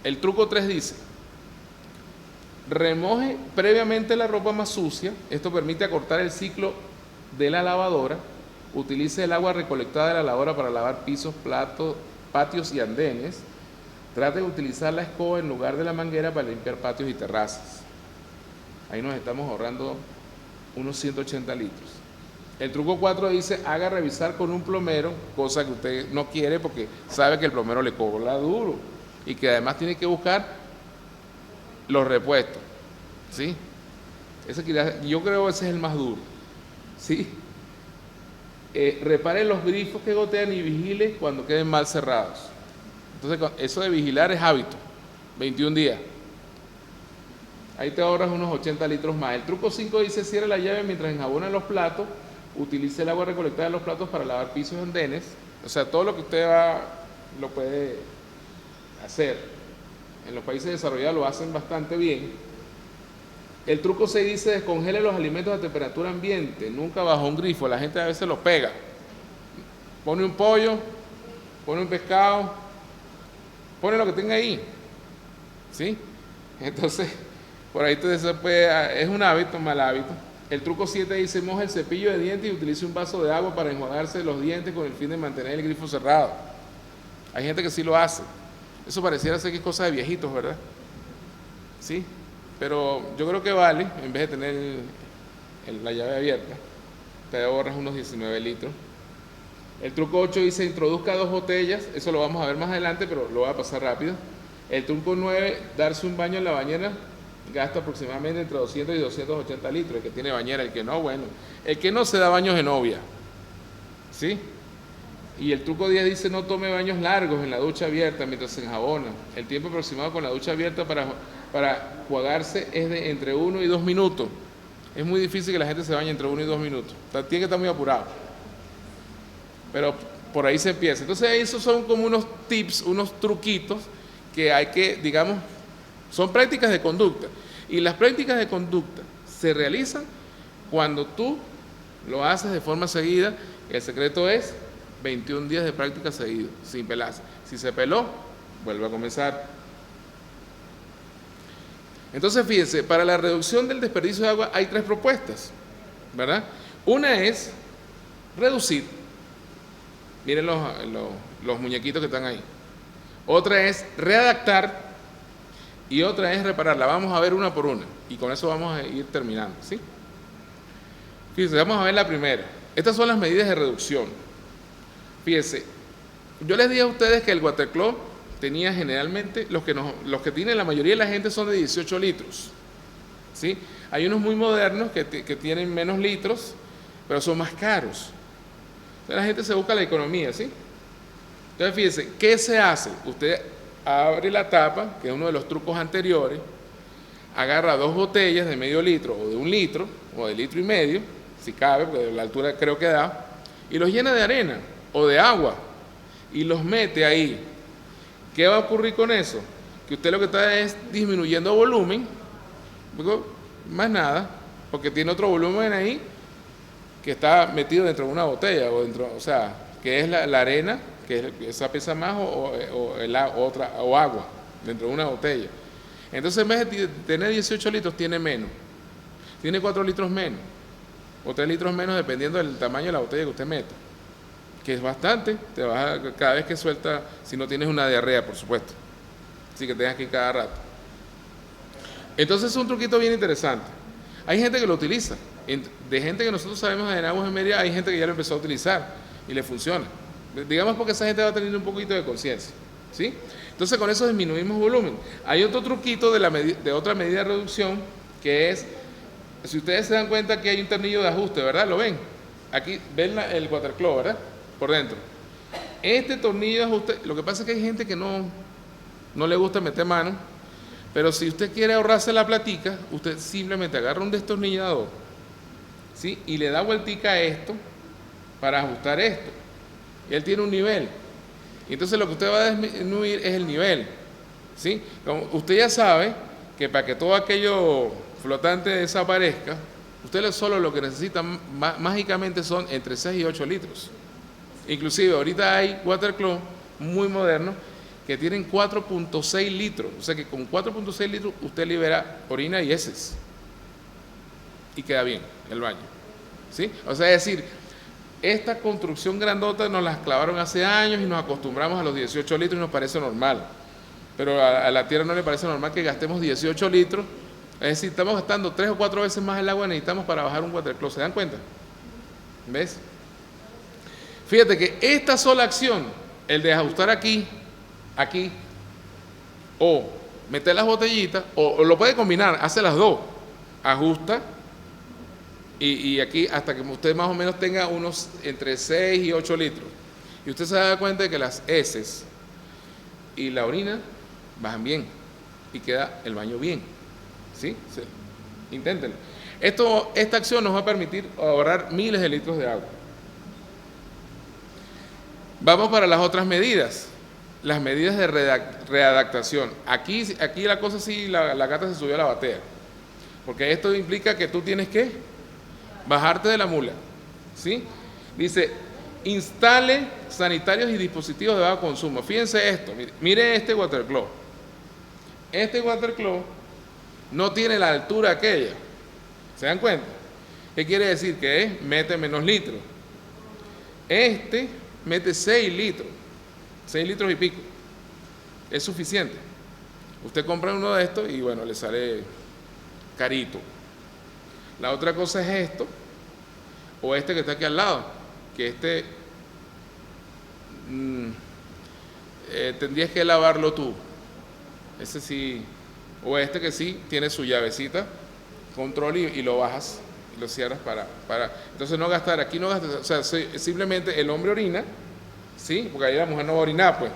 El truco 3 dice, remoje previamente la ropa más sucia. Esto permite acortar el ciclo de la lavadora. Utilice el agua recolectada de la lavadora para lavar pisos, platos, patios y andenes. Trate de utilizar la escoba en lugar de la manguera para limpiar patios y terrazas. Ahí nos estamos ahorrando unos 180 litros. El truco 4 dice, haga revisar con un plomero, cosa que usted no quiere porque sabe que el plomero le cobra duro y que además tiene que buscar los repuestos. ¿Sí? Yo creo que ese es el más duro. ¿Sí? Repare los grifos que gotean y vigile cuando queden mal cerrados. Entonces, eso de vigilar es hábito. 21 días. Ahí te ahorras unos 80 litros más. El truco 5 dice, cierre la llave mientras enjabona los platos. Utilice el agua recolectada de los platos para lavar pisos y andenes. O sea, todo lo que usted lo puede hacer. En los países desarrollados lo hacen bastante bien. El truco 6 dice, descongele los alimentos a temperatura ambiente, nunca bajo un grifo. La gente a veces lo pega. Pone un pollo, pone un pescado, pone lo que tenga ahí. ¿Sí? Entonces, Por ahí es un hábito, un mal hábito. El truco 7 dice, moja el cepillo de dientes y utilice un vaso de agua para enjuagarse los dientes con el fin de mantener el grifo cerrado. Hay gente que sí lo hace. Eso pareciera ser que es cosa de viejitos, ¿verdad? Sí, pero yo creo que vale, en vez de tener la llave abierta, te ahorras unos 19 litros. El truco 8 dice, introduzca 2 botellas, eso lo vamos a ver más adelante, pero lo voy a pasar rápido. El truco 9, darse un baño en la bañera, gasta aproximadamente entre 200 y 280 litros. El que tiene bañera, el que no, bueno. El que no se da baños de novia, ¿sí? Y el truco 10 dice, no tome baños largos en la ducha abierta mientras se enjabona. El tiempo aproximado con la ducha abierta para jugarse es de entre 1 y 2 minutos. Es muy difícil que la gente se bañe entre 1 y 2 minutos. Tiene que estar muy apurado. Pero por ahí se empieza. Entonces esos son como unos tips, unos truquitos que hay que, digamos, son prácticas de conducta. Y las prácticas de conducta se realizan cuando tú lo haces de forma seguida. El secreto es 21 días de práctica seguido, sin pelarse. Si se peló, vuelve a comenzar. Entonces, fíjense, para la reducción del desperdicio de agua hay 3 propuestas, ¿verdad? Una es reducir. Miren los muñequitos que están ahí. Otra es readaptar y otra es reparar. La vamos a ver una por una y con eso vamos a ir terminando, ¿sí? Fíjense, vamos a ver la primera. Estas son las medidas de reducción. Fíjense, yo les dije a ustedes que el Watercloak tenía generalmente, los que tiene la mayoría de la gente son de 18 litros, ¿sí? Hay unos muy modernos que tienen menos litros, pero son más caros. Entonces la gente se busca la economía, ¿sí? Entonces fíjense, ¿qué se hace? Usted abre la tapa, que es uno de los trucos anteriores, agarra 2 botellas de medio litro o de 1 litro o de litro y medio, si cabe, porque la altura creo que da, y los llena de arena o de agua y los mete ahí. ¿Qué va a ocurrir con eso? Que usted lo que está es disminuyendo volumen, más nada, porque tiene otro volumen ahí que está metido dentro de una botella, o sea, que es la arena, que esa pesa más, o agua dentro de una botella. Entonces, en vez de tener 18 litros, tiene menos. Tiene 4 litros menos, o 3 litros menos, dependiendo del tamaño de la botella que usted meta. Que es bastante, cada vez que suelta, si no tienes una diarrea, por supuesto. Así que tengas que ir cada rato. Entonces es un truquito bien interesante. Hay gente que lo utiliza. De gente que nosotros sabemos en Aguas en Mérida, hay gente que ya lo empezó a utilizar y le funciona. Digamos porque esa gente va a tener un poquito de conciencia, ¿sí? Entonces con eso disminuimos volumen. Hay otro truquito de otra medida de reducción, que es, si ustedes se dan cuenta que hay un tornillo de ajuste, ¿verdad? ¿Lo ven? Aquí ven el Watercloak, ¿verdad? Por dentro. Este tornillo de ajuste, lo que pasa es que hay gente que no le gusta meter mano, pero si usted quiere ahorrarse la platica, usted simplemente agarra un destornillador, ¿sí? Y le da vueltica a esto para ajustar esto. Y él tiene un nivel. Y entonces lo que usted va a disminuir es el nivel, ¿sí? Como usted ya sabe que para que todo aquello flotante desaparezca, usted solo lo que necesita mágicamente son entre 6 y 8 litros. Inclusive ahorita hay Watercloak muy modernos que tienen 4.6 litros. O sea que con 4.6 litros usted libera orina y heces. Y queda bien el baño, ¿sí? O sea, es decir, esta construcción grandota nos la clavaron hace años y nos acostumbramos a los 18 litros y nos parece normal. Pero a la tierra no le parece normal que gastemos 18 litros. Es decir, estamos gastando 3 o 4 veces más el agua que necesitamos para bajar un Watercloak. ¿Se dan cuenta? ¿Ves? Fíjate que esta sola acción, el de ajustar aquí, o meter las botellitas, o lo puede combinar, hace las dos. Ajusta y aquí hasta que usted más o menos tenga unos entre 6 y 8 litros. Y usted se da cuenta de que las heces y la orina bajan bien y queda el baño bien. ¿Sí? Sí. Inténtenlo. Esta acción nos va a permitir ahorrar miles de litros de agua. Vamos para las otras medidas. Las medidas de readaptación. Aquí la cosa sí, la gata se subió a la batea. Porque esto implica que tú tienes que bajarte de la mula, ¿sí? Dice, instale sanitarios y dispositivos de bajo consumo. Fíjense esto, mire este Watercloak. Este Watercloak no tiene la altura aquella. ¿Se dan cuenta? ¿Qué quiere decir? Que mete menos litros. Este mete 6 litros, 6 litros y pico. Es suficiente. Usted compra uno de estos y bueno, le sale carito. La otra cosa es esto, o este que está aquí al lado, que este tendrías que lavarlo tú. Ese sí, o este que sí tiene su llavecita, control y lo bajas y lo cierras para entonces no gastar, aquí no gastas, o sea, simplemente el hombre orina, ¿sí? Porque ahí la mujer no va a orinar, pues.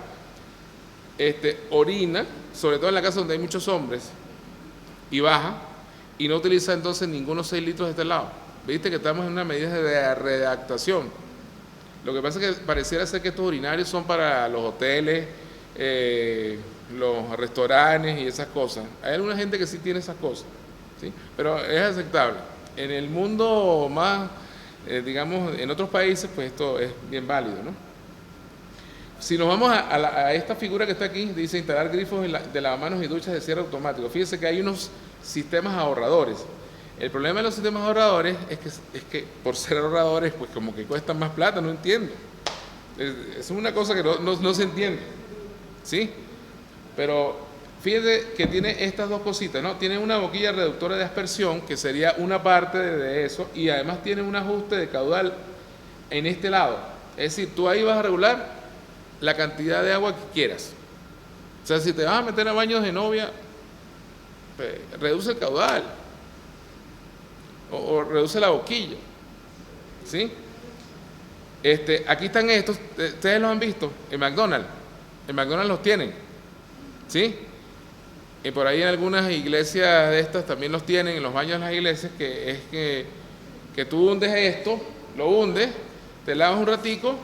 Orina, sobre todo en la casa donde hay muchos hombres, y baja, y no utiliza entonces ninguno 6 litros de este lado. Viste que estamos en una medida de redactación. Lo que pasa es que pareciera ser que estos urinarios son para los hoteles, los restaurantes y esas cosas. Hay alguna gente que sí tiene esas cosas, ¿sí? Pero es aceptable. En el mundo más, digamos, en otros países, pues esto es bien válido, ¿no? Si nos vamos a esta figura que está aquí, dice instalar grifos de lavamanos y duchas de cierre automático. Fíjense que hay unos sistemas ahorradores. El problema de los sistemas ahorradores es que por ser ahorradores, pues como que cuestan más plata, no entiendo. Es una cosa que no se entiende, ¿sí? Pero fíjense que tiene estas dos cositas, ¿no? Tiene una boquilla reductora de aspersión, que sería una parte de eso, y además tiene un ajuste de caudal en este lado. Es decir, tú ahí vas a regular la cantidad de agua que quieras. O sea, si te vas a meter a baños de novia, pues, reduce el caudal o reduce la boquilla, ¿sí? Aquí están estos, ustedes los han visto en McDonald's. En McDonald's los tienen, ¿sí? Y por ahí en algunas iglesias de estas también los tienen, en los baños de las iglesias, que es que tú hundes esto, lo hundes, te lavas un ratico,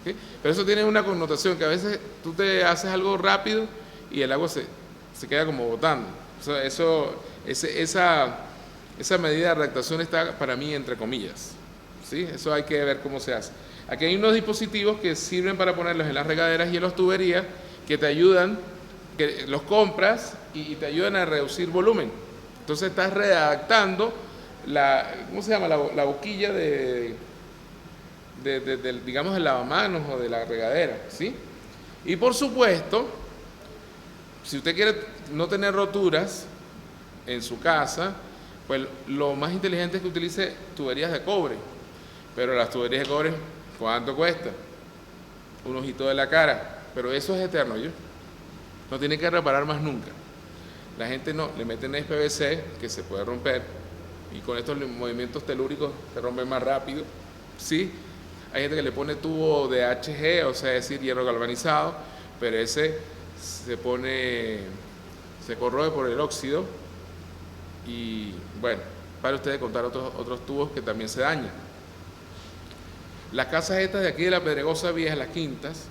¿sí? Pero eso tiene una connotación que a veces tú te haces algo rápido y el agua se queda como botando. O sea, esa medida de redactación está para mí entre comillas, ¿sí? Eso hay que ver cómo se hace. Aquí hay unos dispositivos que sirven para ponerlos en las regaderas y en las tuberías que te ayudan, que los compras y te ayudan a reducir volumen. Entonces estás redactando ¿cómo se llama? La boquilla digamos, del lavamanos o de la regadera, ¿sí? Y por supuesto, si usted quiere no tener roturas en su casa, pues lo más inteligente es que utilice tuberías de cobre. Pero las tuberías de cobre, ¿cuánto cuesta? Un ojito de la cara. Pero eso es eterno, ¿yo? No tiene que reparar más nunca. La gente no, le meten PVC que se puede romper y con estos movimientos telúricos se rompen más rápido, ¿sí? Hay gente que le pone tubo de HG, o sea, es decir, hierro galvanizado, pero ese se corroe por el óxido y bueno, para ustedes contar otros tubos que también se dañan. Las casas estas de aquí de la Pedregosa Vieja, las quintas,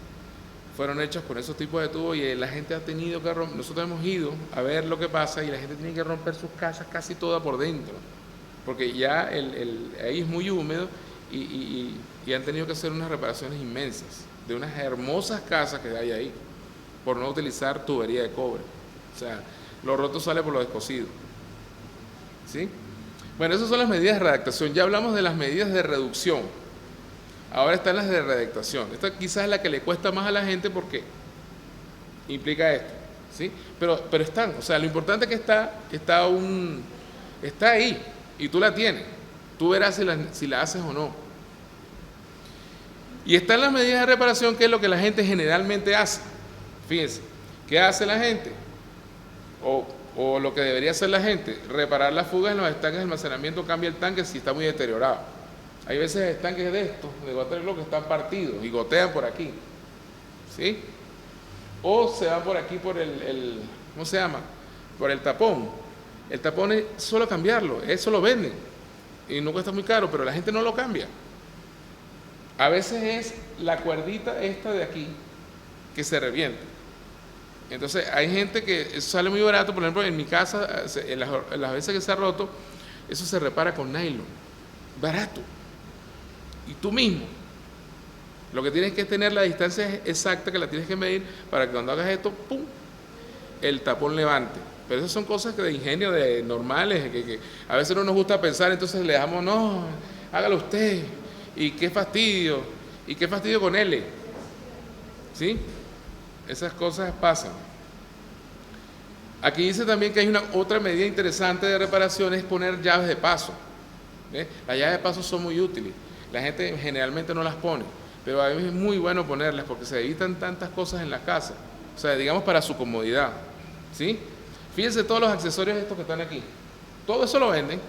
fueron hechas con esos tipos de tubos y la gente ha tenido que romper. Nosotros hemos ido a ver lo que pasa y la gente tiene que romper sus casas casi todas por dentro, porque ya ahí es muy húmedo y han tenido que hacer unas reparaciones inmensas de unas hermosas casas que hay ahí por no utilizar tubería de cobre. O sea, lo roto sale por lo descosido, ¿sí? Bueno, esas son las medidas de redactación. Ya hablamos de las medidas de reducción. Ahora están las de redactación. Esta quizás es la que le cuesta más a la gente porque implica esto, ¿sí? Pero están, o sea, lo importante es que está ahí y tú la tienes. Tú verás si la haces o no. Y están las medidas de reparación, que es lo que la gente generalmente hace. Fíjense, ¿qué hace la gente? O lo que debería hacer la gente, reparar las fugas en los estanques de almacenamiento, cambia el tanque si está muy deteriorado. Hay veces estanques de estos, de gotero, que están partidos y gotean por aquí, ¿sí? O se van por aquí por ¿cómo se llama? Por el tapón. El tapón es solo cambiarlo, eso lo venden y no cuesta muy caro, pero la gente no lo cambia. A veces es la cuerdita esta de aquí que se revienta. Entonces hay gente que eso sale muy barato. Por ejemplo, en mi casa, en las veces que se ha roto, eso se repara con nylon, barato. Y tú mismo, lo que tienes que tener la distancia exacta, que la tienes que medir para que cuando hagas esto, ¡pum!, el tapón levante. Pero esas son cosas de ingenio normales, que a veces no nos gusta pensar, entonces le dejamos, no, hágalo usted, y qué fastidio con él, ¿sí? Esas cosas pasan. Aquí dice también que hay otra medida interesante de reparación, es poner llaves de paso. ¿Ve? Las llaves de paso son muy útiles, la gente generalmente no las pone, pero a veces es muy bueno ponerlas porque se evitan tantas cosas en la casa, o sea, digamos para su comodidad, ¿sí? Fíjense todos los accesorios estos que están aquí, todo eso lo venden.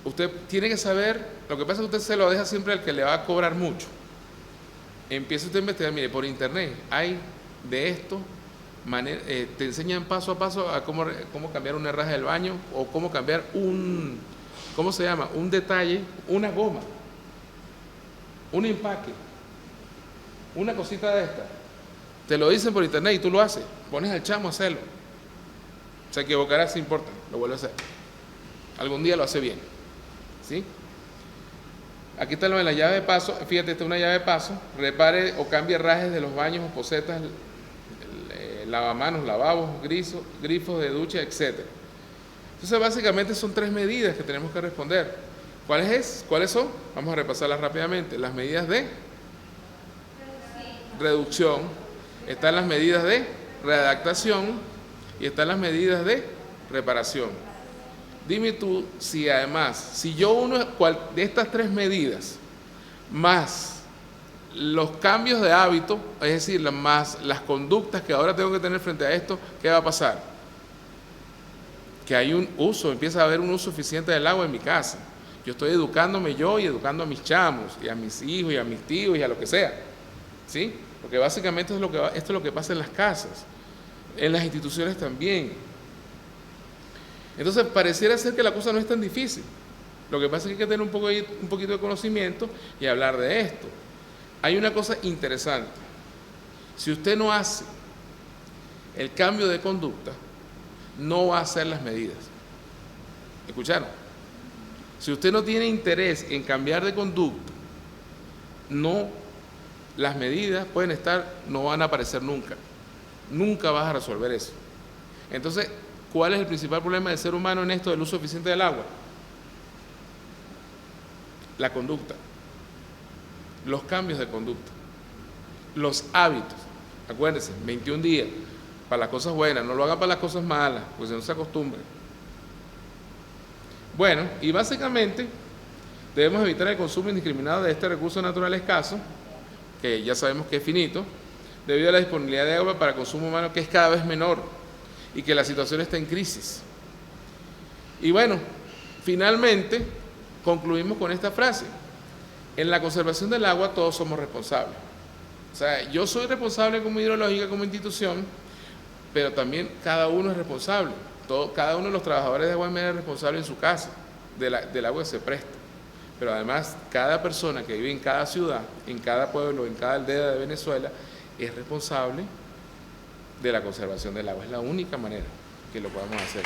Usted tiene que saber, lo que pasa es que usted se lo deja siempre al que le va a cobrar mucho. Empieza usted a investigar, mire, por internet hay de esto, te enseñan paso a paso a cómo cambiar un herraje del baño o cómo cambiar un detalle, una goma, un empaque, una cosita de esta. Te lo dicen por internet y tú lo haces, pones al chamo a hacerlo. Se equivocará, si importa, lo vuelve a hacer. Algún día lo hace bien, ¿sí? Aquí está lo de la llave de paso. Fíjate, esta es una llave de paso. Repare o cambie herrajes de los baños o posetas, lavamanos, lavabos, grifos de ducha, etc. Entonces, básicamente son 3 medidas que tenemos que responder. ¿Cuáles son? Vamos a repasarlas rápidamente. Las medidas de reducción, están las medidas de readaptación y están las medidas de reparación. Dime tú si además, si yo uno de estas 3 medidas, más los cambios de hábito, es decir, más las conductas que ahora tengo que tener frente a esto, ¿qué va a pasar? Que hay empieza a haber un uso eficiente del agua en mi casa. Yo estoy educándome yo y educando a mis chamos, y a mis hijos, y a mis tíos, y a lo que sea, ¿sí? Porque básicamente esto es lo que pasa en las casas, en las instituciones también. Entonces, pareciera ser que la cosa no es tan difícil. Lo que pasa es que hay que tener un poquito de conocimiento y hablar de esto. Hay una cosa interesante. Si usted no hace el cambio de conducta, no va a hacer las medidas. ¿Escucharon? Si usted no tiene interés en cambiar de conducta, las medidas no van a aparecer nunca. Nunca vas a resolver eso. Entonces, ¿cuál es el principal problema del ser humano en esto del uso eficiente del agua? La conducta, los cambios de conducta, los hábitos. Acuérdense, 21 días para las cosas buenas, no lo hagan para las cosas malas, pues no se acostumbren. Bueno, y básicamente debemos evitar el consumo indiscriminado de este recurso natural escaso, que ya sabemos que es finito, debido a la disponibilidad de agua para consumo humano que es cada vez menor y que la situación está en crisis. Y bueno, finalmente concluimos con esta frase: en la conservación del agua todos somos responsables. O sea, yo soy responsable como hidrológica, como institución, pero también cada uno es responsable. Cada uno de los trabajadores de Agua Media es responsable en su casa del agua que se presta. Pero además, cada persona que vive en cada ciudad, en cada pueblo, en cada aldea de Venezuela, es responsable de la conservación del agua. Es la única manera que lo podamos hacer.